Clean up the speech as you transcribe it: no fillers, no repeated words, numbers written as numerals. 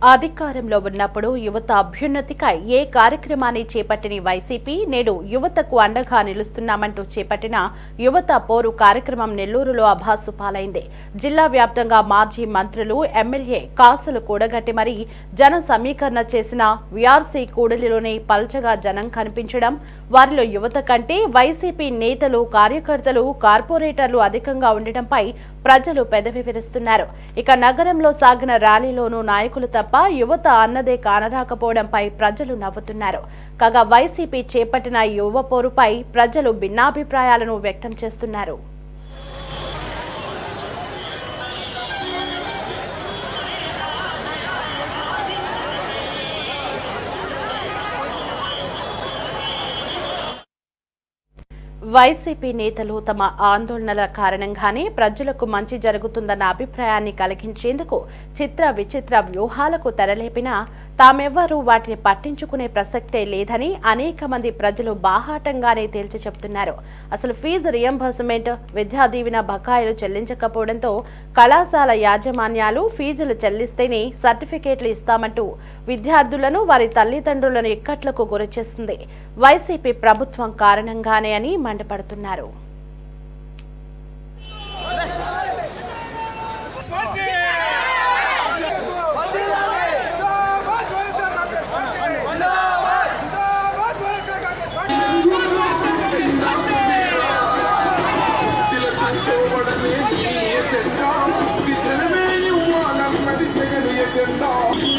అధికారంలో ఉన్నప్పుడు యువత అభ్యున్నతికై ఏ కార్యక్రమాన్ని చేపట్టిన వైసీపీ నేడు యువతకు అండగా నిలుస్తున్నామంటూ చేపట్టిన యువత పోరు కార్యక్రమం నెల్లూరులో అభాసు పాలైంది. జిల్లా వ్యాప్తంగా మాజీ మంత్రులు, ఎమ్మెల్యే కాసులు కూడగట్టి మరీ జన సమీకరణ చేసిన వీఆర్సీ కూడలిలోనే పల్చగా జనం కనిపించడం, వారిలో యువత కంటే వైసీపీ నేతలు, కార్యకర్తలు, కార్పొరేటర్లు అధికంగా ఉండటంపై ప్రజలు పెదవి విరుస్తున్నారు. ఇక నగరంలో సాగిన ర్యాలీలోనూ నాయకులు తప్ప యువత అన్నదే కానరాకపోవడంపై ప్రజలు నవ్వుతున్నారు. కాగా వైసీపీ చేపట్టిన యువ పోరుపై ప్రజలు భిన్నాభిప్రాయాలను వ్యక్తం చేస్తున్నారు. వైసీపీ నేతలు తమ ఆందోళనల కారణంగానే ప్రజలకు మంచి జరుగుతుందన్న అభిప్రాయాన్ని కలిగించేందుకు చిత్ర విచిత్ర వ్యూహాలకు తెరలేపినా తామెవ్వరూ వాటిని పట్టించుకునే ప్రసక్తే లేదని అనేక మంది ప్రజలు బాహాటంగానే తేల్చి చెబుతున్నారు. అసలు ఫీజు రియంబర్స్మెంట్, విద్యా దీవెన బకాయిలు చెల్లించకపోవడంతో కళాశాల యాజమాన్యాలు ఫీజులు చెల్లిస్తేనే సర్టిఫికేట్లు ఇస్తామంటూ విద్యార్థులను, వారి తల్లిదండ్రులను ఇక్కట్లకు గురిచేస్తుంది వైసీపీ ప్రభుత్వం కారణంగానే అని మండిపడుతున్నారు. Agenda.